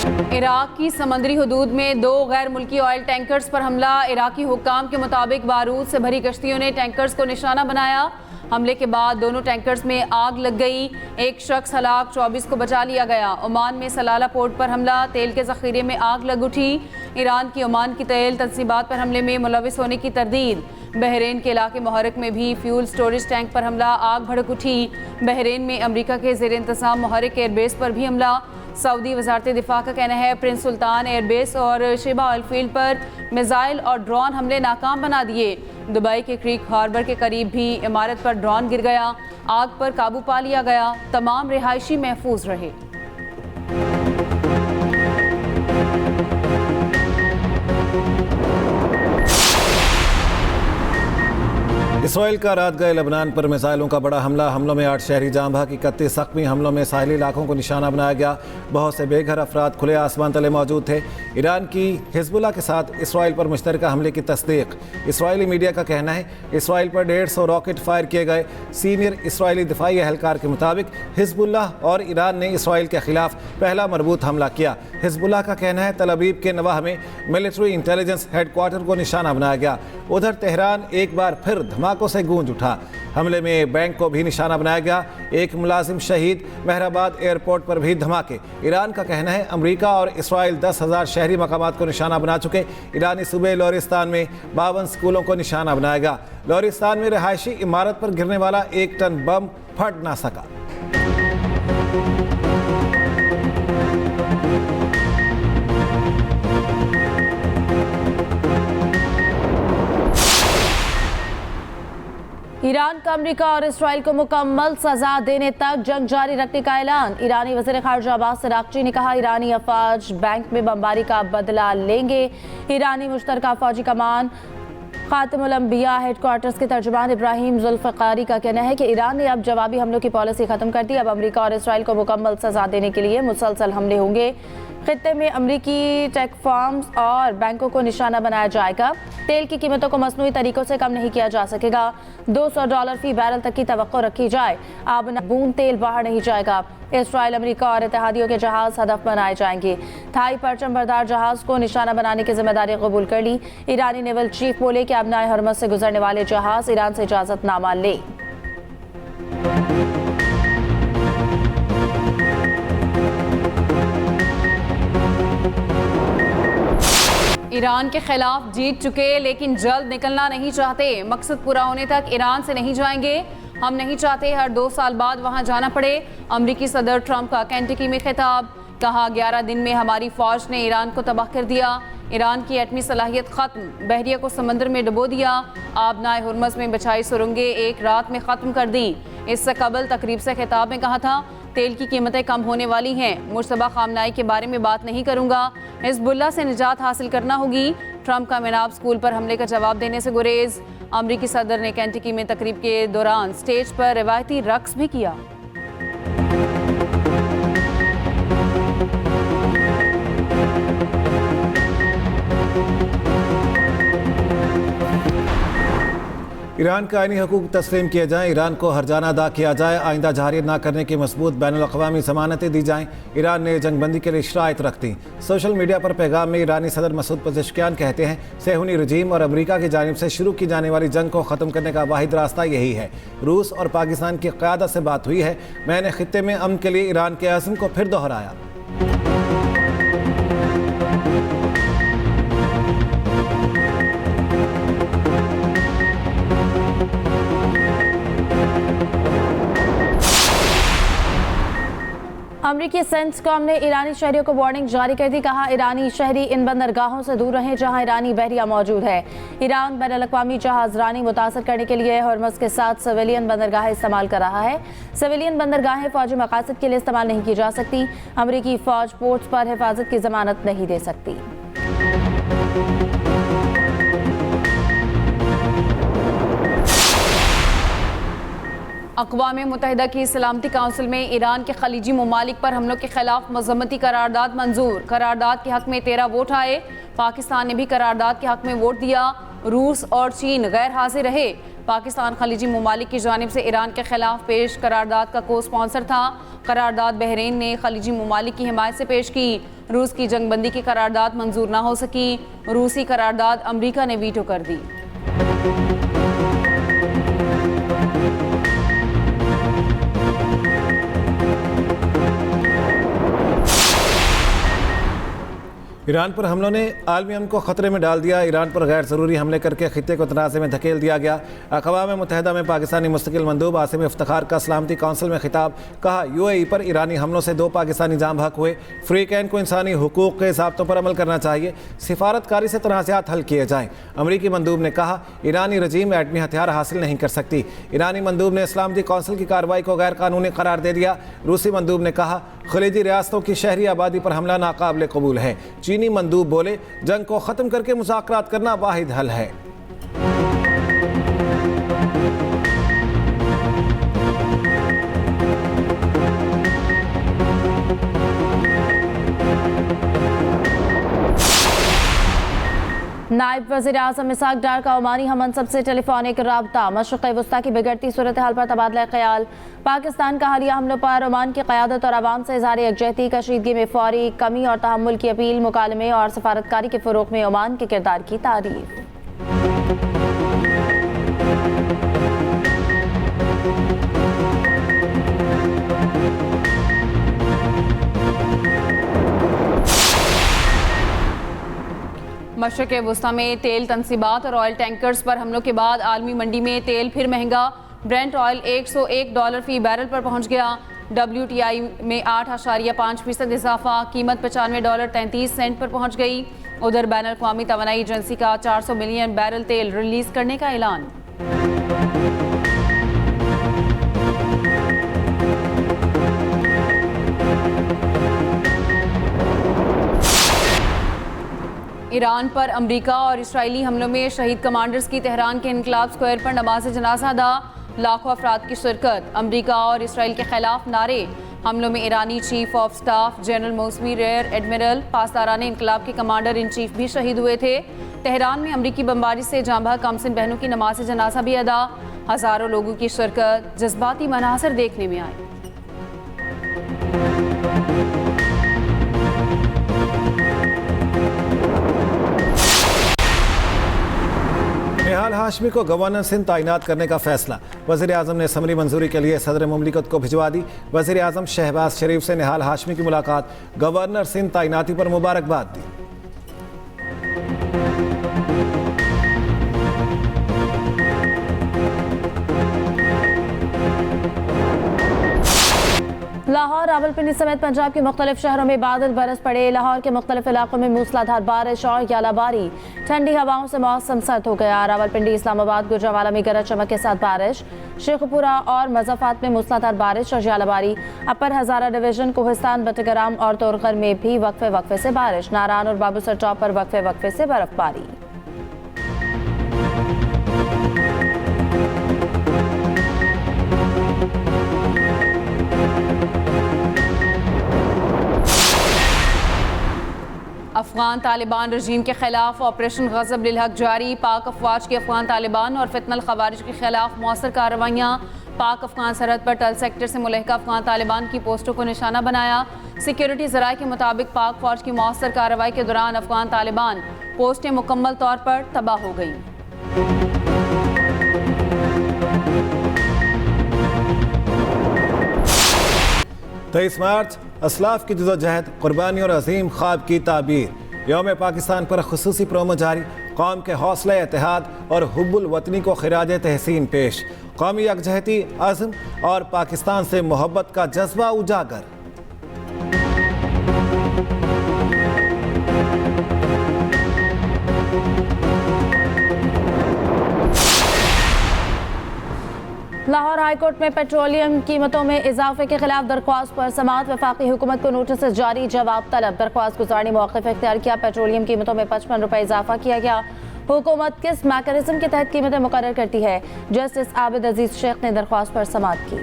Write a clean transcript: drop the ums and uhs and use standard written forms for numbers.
Iraq की समंदरी हदूद में 2 गैर मुल्की ऑयल टैंकर्स पर हमला। इराकी हुक्काम के मुताबिक बारूद से भरी कश्तियों ने टैंकर्स को निशाना बनाया। हमले के बाद दोनों टैंकर्स में आग लग गई। एक शख्स हलाक, 24 को बचा लिया गया। ओमान में सलाला पोर्ट पर हमला, तेल के जखीरे में आग लग उठी। ईरान की ओमान की तेल तनसीबात पर हमले में मुलविस होने की तरदीद। बहरीन के इलाके मुहर्रक में भी फ्यूल स्टोरेज टैंक पर हमला, आग भड़क उठी। बहरीन में अमरीका के ज़ेर इंतज़ाम मुहर्रक एयरबेस पर भी हमला। सऊदी वज़ारत दिफा का कहना है प्रिंस सुल्तान एयरबेस और शेबा ऑयल फील्ड पर मिसाइल और ड्रोन हमले नाकाम बना दिए। दुबई के क्रीक हार्बर के करीब भी इमारत पर ड्रोन गिर गया, आग पर काबू पा लिया गया। तमाम रिहायशी महफूज रहे। इसराइल का रात गए लबनान पर मिसाइलों का बड़ा हमला। हमलों में 8 शहरी जाँ बहक, 31 ज़ख्मी। हमलों में साहिली इलाकों को निशाना बनाया गया। बहुत से बेघर अफराद खुले आसमान तले मौजूद थे। ईरान की हिजबुल्लाह के साथ इसराइल पर मुश्तरका हमले की तस्दीक। इसराइली मीडिया का कहना है इसराइल पर 150 रॉकेट फायर किए गए। सीनियर इसराइली दिफाई एहलकार के मुताबिक हिजबुल्लाह और ईरान ने इसराइल के खिलाफ पहला मरबूत हमला किया। हिजबुल्लाह का कहना है तल अवीव के नवाह में मिलिट्री इंटेलिजेंस हेडक्वार्टर को निशाना बनाया गया। उधर तेहरान एक बार फिर धमाकों से गूंज उठा। हमले में बैंक को भी निशाना बनाया गया। एक मुलाजिम शहीद। मेहराबाद एयरपोर्ट पर भी धमाके। ईरान का कहना है अमरीका और इसराइल 10,000 शहरी मकामात को निशाना बना चुके। ईरानी सूबे लोरिस्तान में 52 स्कूलों को निशाना बनाया गया। लोरिस्तान में रिहायशी इमारत पर गिरने वाला 1 टन बम फट ना सका। ईरान का अमेरिका और इसराइल को मुकम्मल सजा देने तक जंग जारी रखने का ऐलान। ईरानी वज़ीर ख़ारिजा अब्बास अराग़ची ने कहा ईरानी अफ़वाज बैंक में बमबारी का बदला लेंगे। ईरानी मुश्तरका फ़ौजी कमान ख़ातिमुल अंबिया हेडक्वार्टर्स के तर्जुमान इब्राहिम जुल्फ़िकारी का कहना है कि ईरान ने अब जवाबी हमलों की पॉलिसी ख़त्म कर दी। अब अमेरिका और इसराइल को मुकम्मल सजा देने के लिए मुसलसल हमले होंगे। खित्ते में अमरीकी टेक फर्म्स और बैंकों को निशाना बनाया जाएगा। तेल की कीमतों को मसनूई तरीकों से कम नहीं किया जा सकेगा। $200 फी बैरल तक की तवक्को रखी जाए। अब बूंद तेल बाहर नहीं जाएगा। इसराइल, अमेरिका और इत्तेहादियों के जहाज हदफ बनाए जाएंगे। थाई परचम बरदार जहाज को निशाना बनाने की जिम्मेदारी कबूल कर ली। ईरानी नेवल चीफ बोले कि अब नाए हरमज से गुजरने वाले जहाज ईरान से इजाजतनामा लें। ईरान के खिलाफ जीत चुके लेकिन जल्द निकलना नहीं चाहते। मकसद पूरा होने तक ईरान से नहीं जाएंगे। हम नहीं चाहते हर 2 साल बाद वहां जाना पड़े। अमरीकी सदर ट्रंप का केंटकी में खिताब। कहा 11 दिन में हमारी फौज ने ईरान को तबाह कर दिया। ईरान की एटमी सलाहियत खत्म। बहरिया को समंदर में डुबो दिया। आबनाए हुर्मस में बछाई सुरंगें 1 रात में ख़त्म कर दी। इससे कबल तकरीब से खिताब में कहा था तेल की कीमतें कम होने वाली हैं। मुश्तबा खामनाई के बारे में बात नहीं करूंगा। हिजबुल्लाह से निजात हासिल करना होगी। ट्रंप का मिनाब स्कूल पर हमले का जवाब देने से गुरेज। अमरीकी सदर ने केंटकी में तकरीब के दौरान स्टेज पर रिवायती रक्स भी किया। ईरान के आईनी हकूक तस्लीम किए जाएँ। ईरान को हरजाना अदा किया जाए। आइंदा जहारियत न करने की मजबूत बैनुल-अक़वामी ज़मानतें दी जाएँ। ईरान ने जंगबंदी के लिए शराइत रख दी। सोशल मीडिया पर पैगाम में ईरानी सदर मसूद पज़ेश्कियान कहते हैं सेहूनी रजीम और अमरीका की जानिब से शुरू की जाने वाली जंग को ख़त्म करने का वाहिद रास्ता यही है। रूस और पाकिस्तान की क़यादत से बात हुई है। मैंने खित्ते में अमन के लिए ईरान के अज़्म को फिर दोहराया। अमरीकी सेंसकॉम ने ईरानी शहरियों को वार्निंग जारी कर दी। कहा ईरानी शहरी इन बंदरगाहों से दूर रहें जहां ईरानी बहरिया मौजूद है। ईरान बैनुल-अक़वामी जहाजरानी मुतासर करने के लिए हॉर्मज़ के साथ सिविलियन बंदरगाहें इस्तेमाल कर रहा है। सिविलियन बंदरगाहें फौजी मकासद के लिए इस्तेमाल नहीं की जा सकती। अमरीकी फौज पोर्ट्स पर हिफाजत की जमानत नहीं दे सकती। अक़वाम मुत्तहिदा की सलामती काउंसिल में ईरान के खलीजी ममालिक पर हमलों के खिलाफ मज़म्मती करारदाद मंजूर। करारदाद के हक़ में 13 वोट आए। पाकिस्तान ने भी करारदाद के हक़ में वोट दिया। रूस और चीन गैर हाजिर रहे। पाकिस्तान खलीजी ममालिक की जानिब से ईरान के खिलाफ पेश करारदाद का को स्पॉन्सर था। करारदाद बहरीन ने खलीजी ममालिक की हिमायत से पेश की। रूस की जंगबंदी की करारदाद मंजूर ना हो सकी। रूसी करारदाद अमरीका ने वीटो कर दी। ईरान पर हमलों ने आलमी अमन को ख़तरे में डाल दिया। ईरान पर गैर ज़रूरी हमले करके खित्ते को तनाज़े में धकेल दिया गया। अक़वाम मुत्तहिदा में पाकिस्तानी मुस्तकिल मंदूब आसिम इफ्तिखार का सलामती कौंसिल में खिताब। कहा, UAE पर ईरानी हमलों से 2 पाकिस्तानी जाम बहक हुए। फ्रीकैन को इंसानी हुकूक़ के ज़ाब्तों पर अमल करना चाहिए। सिफारतकारी से तनाज़ात हल किए जाएँ। अमरीकी मंदूब ने कहा, ईरानी रजीम एटमी हथियार हासिल नहीं कर सकती। ईरानी मंदूब ने सलामती कौंसिल की कार्रवाई को गैर कानूनी करार दे दिया। रूसी मंदूब ने कहा, खलीजी रियासतों की शहरी आबादी पर हमला नाकाबिल कबूल है। चीनी मंदूब बोले, जंग को ख़त्म करके मुज़ाकरात करना वाहिद हल है। नायब वज़ीर आज़म इसाक डार का ओमानी हममनसब से टेलीफोनिक राब्ता। मशरिक़ वस्ता की बिगड़ती सूरत हाल पर तबादला ख्याल। पाकिस्तान का हालिया हमलों पर ओमान की क़यादत और आवाम से इज़हार यकजहती, कशीदगी में फौरी कमी और तहम्मुल की अपील। मुकालमे और सफारतकारी के फ़रोग़ में ओमान के किरदार की तारीफ़। मशरिक़ वस्ता में तेल तनसीबात और ऑयल टैंकर्स पर हमलों के बाद आलमी मंडी में तेल फिर महंगा। ब्रेंट ऑयल $101 फी बैरल पर पहुंच गया। WTI में 8.5% इजाफा, कीमत $95.33 पर पहुंच गई। उधर बैन अल-अक़वामी तवानाई एजेंसी का 400 मिलियन बैरल तेल रिलीज करने का ऐलान। ईरान पर अमरीका और इसराइली हमलों में शहीद कमांडर्स की तेहरान के इनकलाब स्क्वायर पर नमाज जनाजा अदा। लाखों अफराद की शिरकत। अमरीका और इसराइल के खिलाफ नारे। हमलों में ईरानी चीफ ऑफ स्टाफ जनरल मौसमी रियर एडमिरल पासदारान इनकलाब के कमांडर इन चीफ भी शहीद हुए थे। तेहरान में अमरीकी बमबारी से जांबा कमसिन बहनों की नमाज जनाजा भी अदा। हज़ारों लोगों की शिरकत। जज्बाती मनाज़िर देखने में आए। निहाल हाशमी को गवर्नर सिंध तैनात करने का फैसला। वज़ीर आज़म ने समरी मंजूरी के लिए सदर मुमलिकत को भिजवा दी। वज़ीर आज़म शहबाज शरीफ से निहाल हाशमी की मुलाकात। गवर्नर सिंध तैनाती पर मुबारकबाद दी। लाहौर, रावलपिंडी समेत पंजाब के मुख्तलिफ शहरों में बादल बरस पड़े। लाहौर के मुख्तलिफ इलाकों में मूसलाधार बारिश और यालाबारी। ठंडी हवाओं से मौसम सर्द हो गया। रावलपिंडी, इस्लामाबाद, गुजरांवाला में गरज चमक के साथ बारिश। शेखपुरा और मज़ाफ़ात में मूसलाधार बारिश और यालाबारी। अपर हज़ारा डिवीजन, कोहिस्तान, बटग्राम और तोरगर में भी वक्फे वक्फे से बारिश। नारान और बाबूसर चौक पर वक्फे वक्फे से बर्फबारी। अफगान तालिबान रजीम के खिलाफ ऑपरेशन गज़ब लिल हक जारी। पाक अफवाज की अफगान तालिबान और फितनल खवारिज के खिलाफ मौसर कार्रवाइयाँ। पाक अफगान सरहद पर टल सेक्टर से मुलहका अफगान तालिबान की पोस्टों को निशाना बनाया। सिक्योरिटी ज़राए के मुताबिक पाक फौज की मौसर कार्रवाई के दौरान अफगान तालिबान पोस्टें मुकम्मल तौर पर तबाह हो गईं। 23 मार्च असलाफ की जदोजहद, कुर्बानी और अजीम ख्वाब की ताबीर। यौम पाकिस्तान पर खुसूसी प्रोमो जारी। कौम के हौसला, इत्तेहाद और हुब्बुल वतनी को खिराज तहसीन पेश। कौमी यकजहती, अज़्म और पाकिस्तान से मोहब्बत का जज्बा उजागर। लाहौर हाईकोर्ट में पेट्रोलियम कीमतों में इजाफे के खिलाफ दरख्वास्त पर समाअत। वफाकी हुकूमत को नोटिस जारी, जवाब तलब। दरख्वास्त गुजारने मौक़िफ़ इख्तियार किया। पेट्रोलियम कीमतों में 55 रुपये इजाफा किया गया। हुकूमत किस मैकेनिज्म के तहत कीमतें मुकर्रर करती है? जस्टिस आबिद अजीज शेख ने दरख्वास्त पर समाअत की।